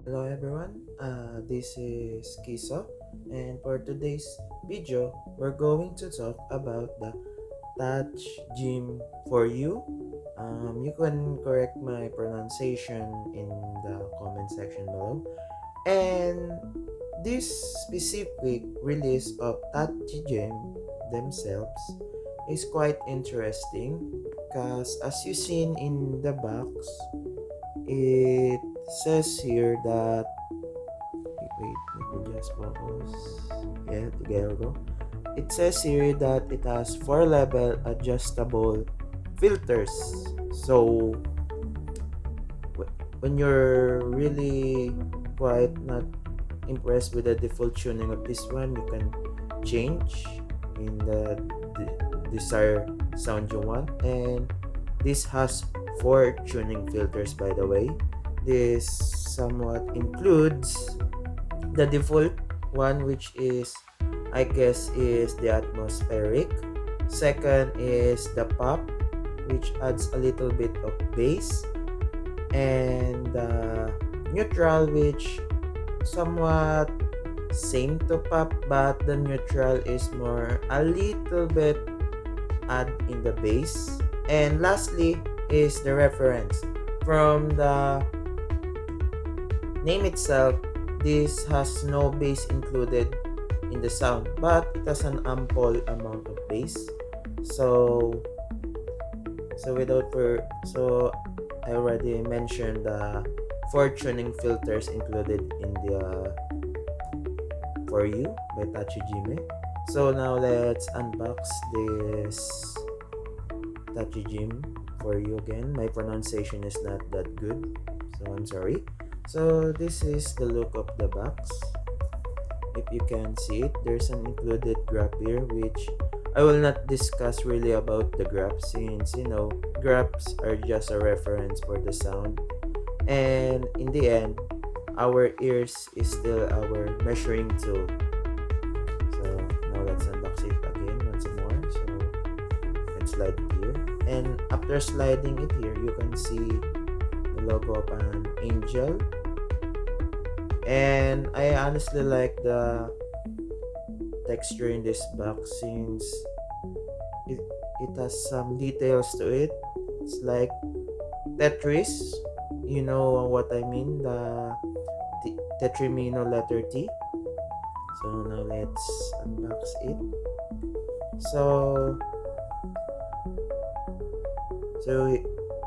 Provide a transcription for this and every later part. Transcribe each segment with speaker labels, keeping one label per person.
Speaker 1: Hello everyone, this is Kiso, and for today's video, we're going to talk about the TANCHJIM4U. You can correct my pronunciation in the comment section below. And this specific release of TANCHJIM themselves is quite interesting because as you seen in the box, it says here that wait, let me just focus. Yeah, there we go. It says here that it has 4-level adjustable filters. So when you're really quite not impressed with the default tuning of this one, you can change in the desired sound you want. And this has 4 tuning filters, by the way. This somewhat includes the default one, which is I guess is the atmospheric. Second is the pop, which adds a little bit of bass, and the neutral, which somewhat same to pop, but the neutral is more a little bit add in the bass. And lastly is the reference. From the name itself, this has no bass included in the sound, but it has an ample amount of bass. So I already mentioned the 4 tuning filters included in the For You by TANCHJIM. So now let's unbox this TANCHJIM For You again. My pronunciation is not that good, so I'm sorry. So this is the look of the box. If you can see it, there's an included graph here, which I will not discuss really about the graph, since graphs are just a reference for the sound, and in the end our ears is still our measuring tool. So now let's unbox it again once more. So you can slide it here, and after sliding it here, you can see the logo of an angel. And I honestly like the texture in this box, since it, it has some details to it. It's like Tetris, you know what I mean, the Tetrimino letter T. So now let's unbox it. So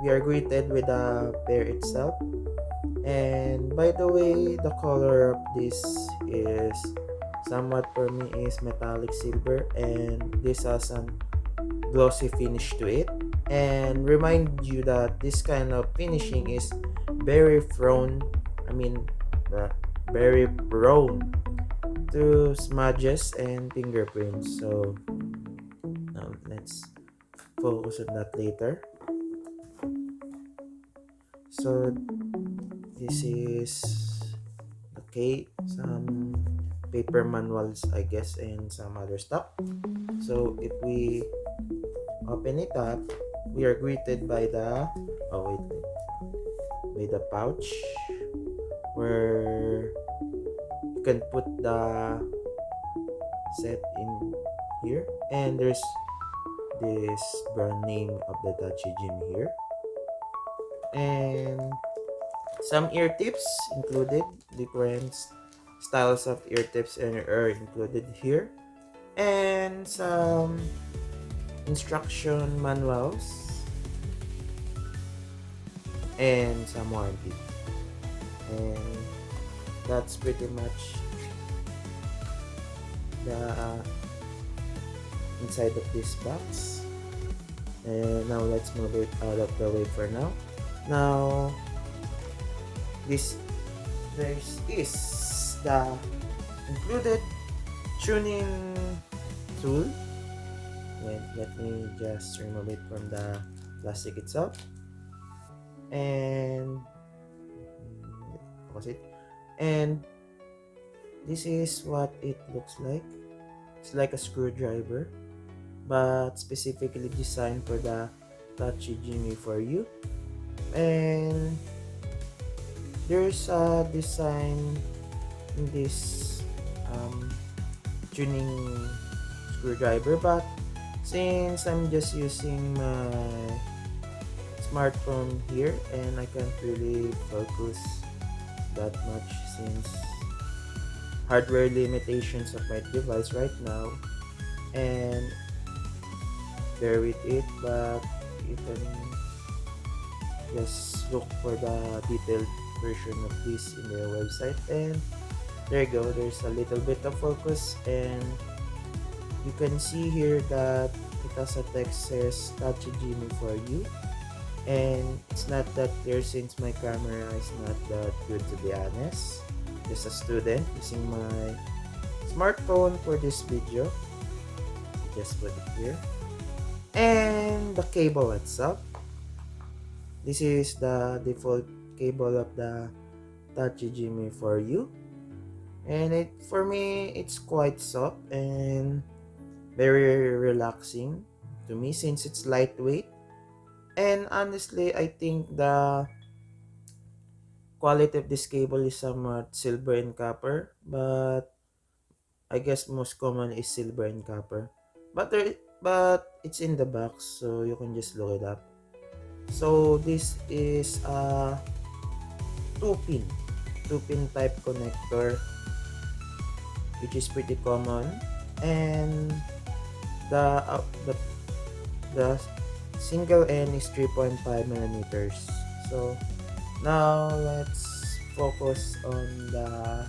Speaker 1: we are greeted with the pair itself. And by the way, the color of this is somewhat, for me, is metallic silver, and this has an glossy finish to it. And remind you that this kind of finishing is very prone, I mean, very prone to smudges and fingerprints. So now let's focus on that later. So this is some paper manuals, I guess, and some other stuff. So if we open it up, we are greeted by the by the pouch, where you can put the set in here, and there's this brand name of the TANCHJIM here, and some ear tips included. Different styles of ear tips are included here, and some instruction manuals and some warranty. And that's pretty much the inside of this box. And now let's move it out of the way for now. Now there is the included tuning tool. Let me just remove it from the plastic itself, and focus it. And this is what it looks like. It's like a screwdriver, but specifically designed for the TANCHJIM4U. And there's a design in this tuning screwdriver, but since I'm just using my smartphone here and I can't really focus that much since hardware limitations of my device right now, and bear with it, but you can just look for the detailed version of this in their website. And there you go, there's a little bit of focus, and you can see here that it has a text says TANCHJIM4U, and it's not that clear since my camera is not that good, to be honest. Just a student using my smartphone for this video. Just put it here. And the cable itself, this is the default cable of the TANCHJIM4U, and for me it's quite soft and very relaxing to me since it's lightweight. And honestly, I think the quality of this cable is somewhat silver and copper, but I guess most common is silver and copper. But it's in the box, so you can just look it up. So this is a two pin type connector, which is pretty common, and the the single end is 3.5 millimeters. So now let's focus on the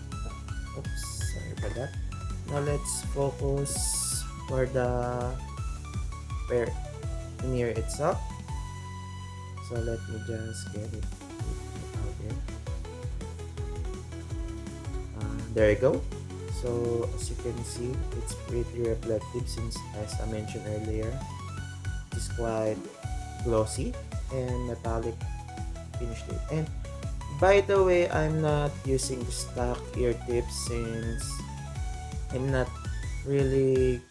Speaker 1: sorry for that. Now let's focus for the veneer itself. So let me just get it out here. There you go. So as you can see, it's pretty reflective since, as I mentioned earlier, it's quite glossy and metallic finish to it. And by the way, I'm not using the stock ear tips since I'm not really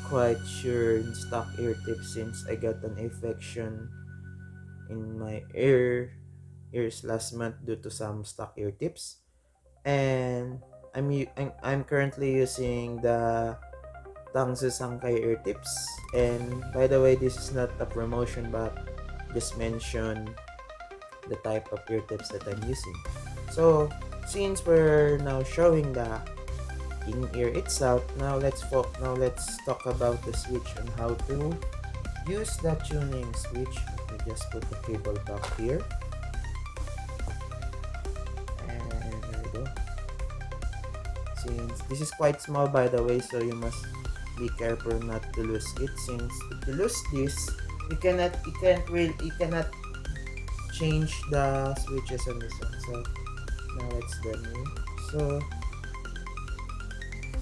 Speaker 1: quite sure in stock ear tips since I got an infection in my ears last month due to some stock ear tips, and I'm currently using the TANCHJIM ear tips. And by the way, this is not a promotion, but just mention the type of ear tips that I'm using. So since we're now showing the in-ear itself, now let's talk about the switch and how to use the tuning switch. Let me just put the cable back here, and there we go. Since this is quite small, by the way, so you must be careful not to lose it, since if you lose this, you cannot change the switches on this one. So now let's demo. So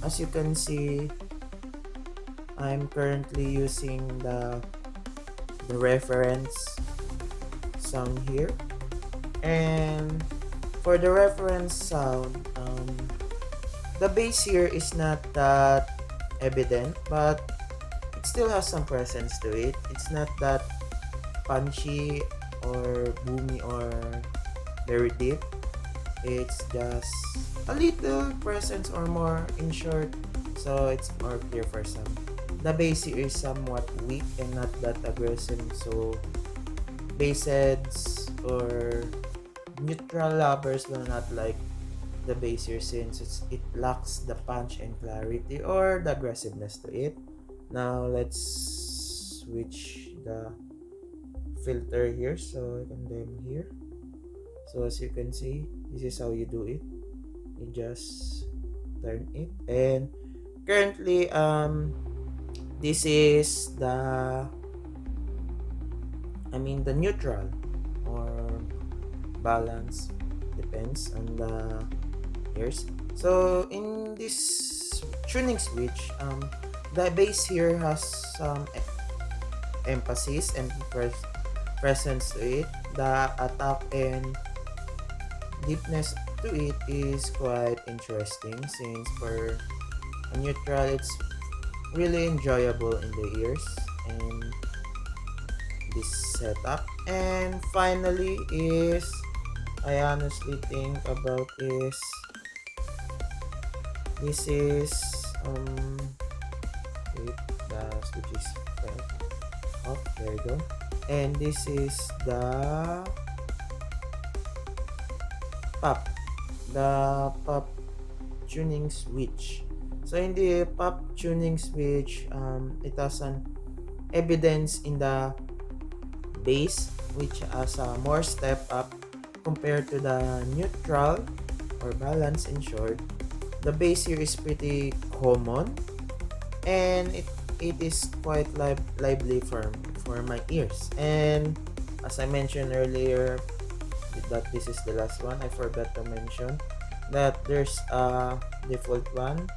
Speaker 1: as you can see, I'm currently using the reference sound here, and for the reference sound, the bass here is not that evident, but it still has some presence to it. It's not that punchy or boomy or very deep. It's just a little presence or more, in short, so it's more clear for some. The bass here is somewhat weak and not that aggressive, so bass heads or neutral lovers will not like the bass here since it lacks the punch and clarity or the aggressiveness to it. Now let's switch the filter here, so I can demo here. So as you can see, this is how you do it. You just turn it, and currently this is the neutral or balance, depends on the ears. So in this tuning switch, the bass here has some emphasis and presence to it. The attack and deepness to it is quite interesting, since for a neutral it's really enjoyable in the ears and this setup. And finally is I honestly think about is this is wait, the switch is off. There you go. And this is the pop, the pop tuning switch. So in the pop tuning switch, it has an evidence in the bass, which has a more step up compared to the neutral or balance. In short, the bass here is pretty common, and it is quite lively for my ears. And as I mentioned earlier, that this is the last one, I forgot to mention that there's a default one,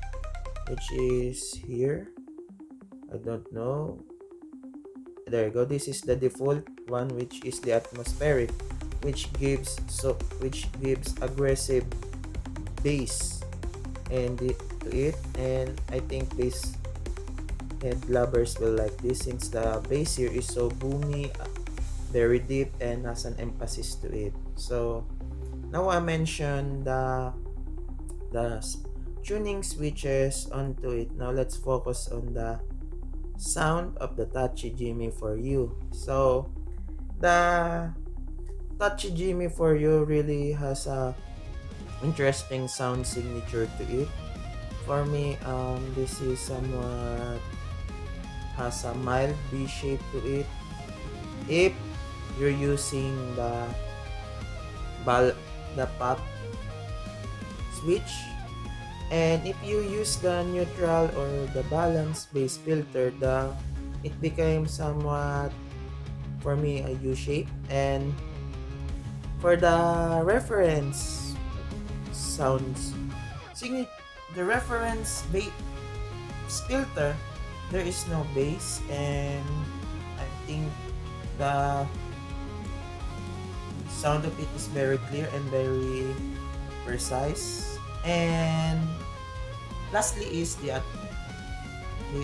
Speaker 1: which is here. I don't know. There you go. This is the default one, which is the atmospheric, which gives aggressive bass to it. And I think bass head lovers will like this, since the bass here is so boomy, very deep, and has an emphasis to it. So now I mentioned the tuning switches onto it. Now let's focus on the sound of the TANCHJIM4U. So the TANCHJIM4U really has a interesting sound signature to it. For me, this is somewhat has a mild B shape to it. If you're using the pop switch, and if you use the neutral or the balance bass filter, it became somewhat, for me, a U shape. And for the reference sounds the reference bass filter, there is no bass, and I think the sound of it is very clear and very precise. And lastly is the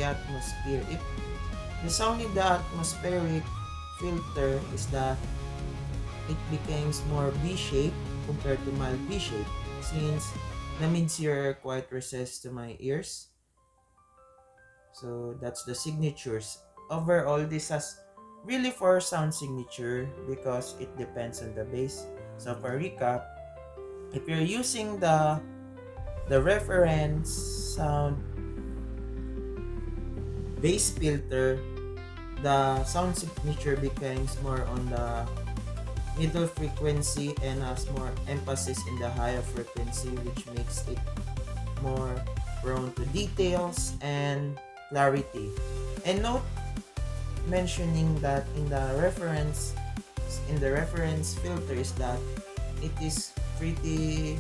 Speaker 1: atmosphere. If the sound in the atmospheric filter is that it becomes more B shape compared to mild B shape, since the mids here are quite recessed to my ears. So that's the signatures. Overall, this has really 4 sound signature because it depends on the bass. So for recap, if you're using the reference sound bass filter, the sound signature becomes more on the middle frequency and has more emphasis in the higher frequency, which makes it more prone to details and clarity. And note mentioning that in the reference filter is that it is pretty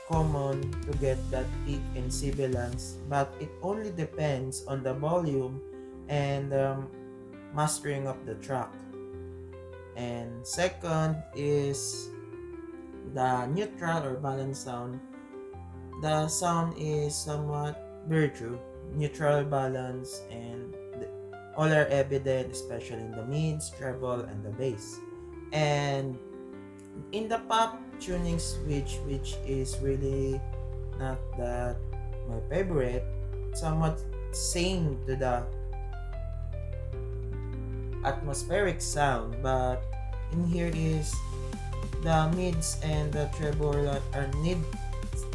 Speaker 1: common to get that peak and sibilance, but it only depends on the volume and mastering of the track. And second is the neutral or balanced sound. The sound is somewhat virtue, neutral, balance, and all are evident, especially in the mids, treble, and the bass. And in the pop tuning switch, which is really not that my favorite, somewhat same to the atmospheric sound, but in here is the mids and the treble are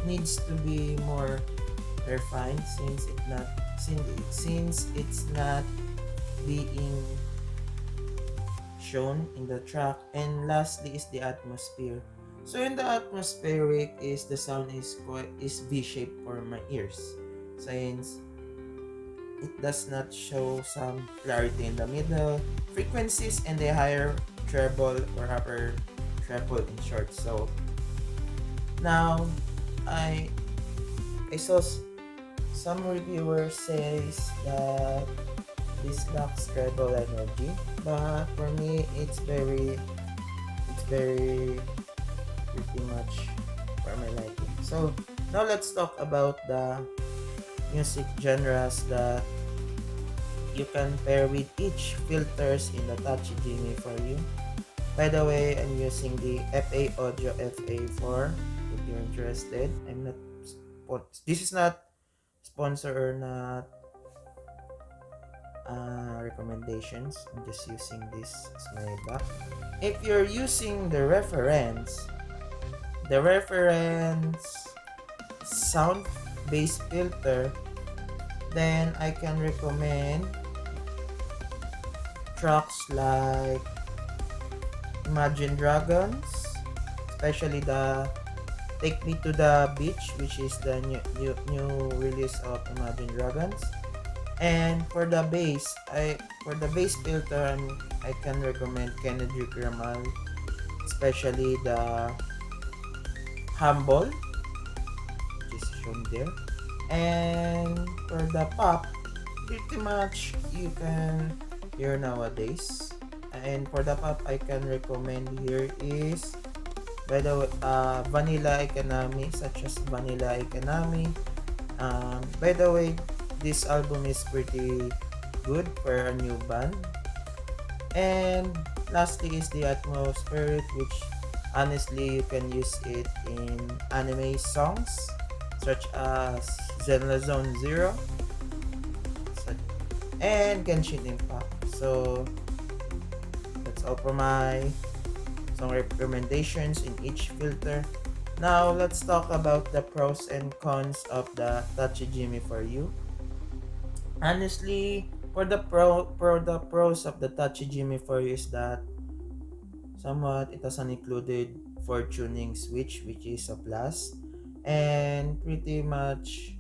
Speaker 1: needs to be more refined, since it's not being shown in the track. And lastly is the atmosphere. So in the atmospheric is the sound is V-shaped for my ears, since it does not show some clarity in the middle frequencies and the higher treble or upper treble, in short. So now I saw some reviewers says that this lacks treble energy, but for me it's very pretty much for my liking. So now let's talk about the music genres that you can pair with each filters in the TANCHJIM4U. By the way, I'm using the FA Audio FA4 if you're interested. I'm not this is not sponsor or not recommendations. I'm just using this as my back. If you're using the reference sound bass filter, then I can recommend tracks like Imagine Dragons, especially the Take Me to the Beach, which is the new release of Imagine Dragons. And for the bass filter, I can recommend Kennedy Ramal, especially the Humble, which is shown there. And for the pop, pretty much you can hear nowadays. And for the pop, I can recommend here is, by the way, Vanilla Economy, such as Vanilla Economy. By the way, this album is pretty good for a new band. And lastly is the Atmosphere, which honestly you can use it in anime songs such as Zenless Zone Zero and Genshin Impact. So that's all for my song recommendations in each filter. Now let's talk about the pros and cons of the TANCHJIM4U. Honestly, for the pros of the TANCHJIM4U is that somewhat it has an included for tuning switch, which is a plus, and pretty much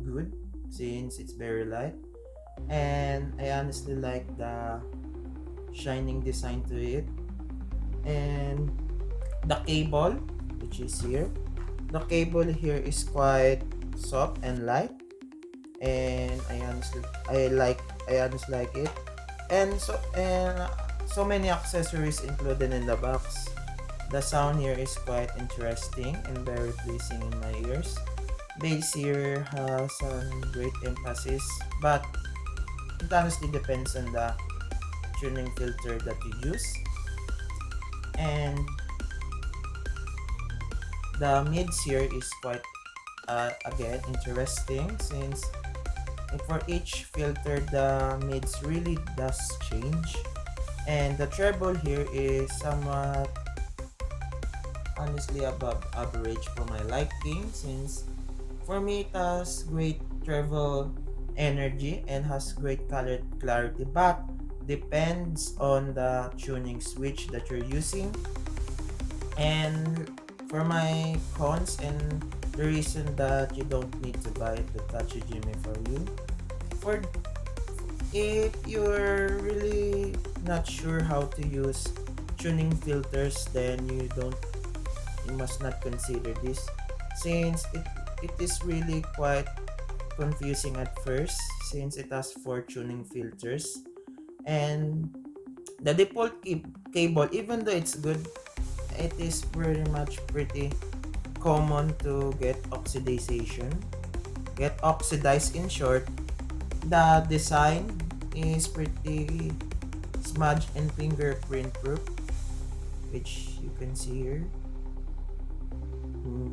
Speaker 1: good since it's very light. And I honestly like the shining design to it. And the cable, which is here, the cable here is quite soft and light, and I honestly like it. And so many accessories included in the box. The sound here is quite interesting and very pleasing in my ears. Bass here has some great emphasis, but it honestly depends on the tuning filter that you use. And the mids here is quite again interesting, since for each filter the mids really does change. And the treble here is somewhat honestly above average for my liking, since for me it has great treble energy and has great color clarity, but depends on the tuning switch that you're using. And for my cons and the reason that you don't need to buy the TANCHJIM4U, for if you're really not sure how to use tuning filters, then you must not consider this, since it is really quite confusing at first, since it has 4 tuning filters. And the default cable, even though it's good, it is very much pretty common to get oxidized. In short, the design is pretty smudge and fingerprint proof, which you can see here.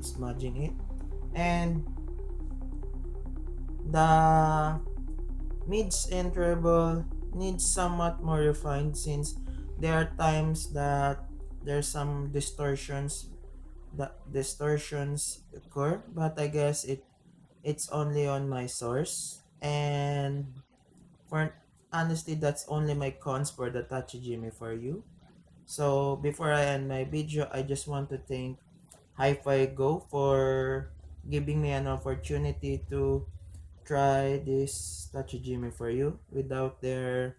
Speaker 1: Smudging it. And the mids and treble needs somewhat more refined, since there are times that there's some distortions occur, but I guess it's only on my source. And for honestly, that's only my cons for the TANCHJIM4U. So before I end my video, I just want to thank HiFiGo for giving me an opportunity to try this TANCHJIM4U. Without their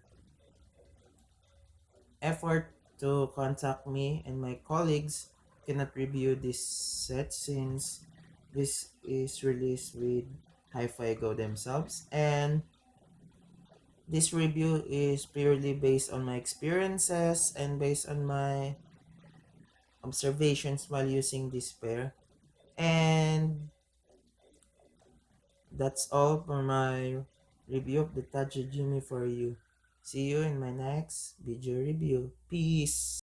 Speaker 1: effort to contact me and my colleagues, cannot review this set, since this is released with HiFiGo themselves. And this review is purely based on my experiences and based on my observations while using this pair. And that's all for my review of the TANCHJIM4U. See you in my next video review. Peace.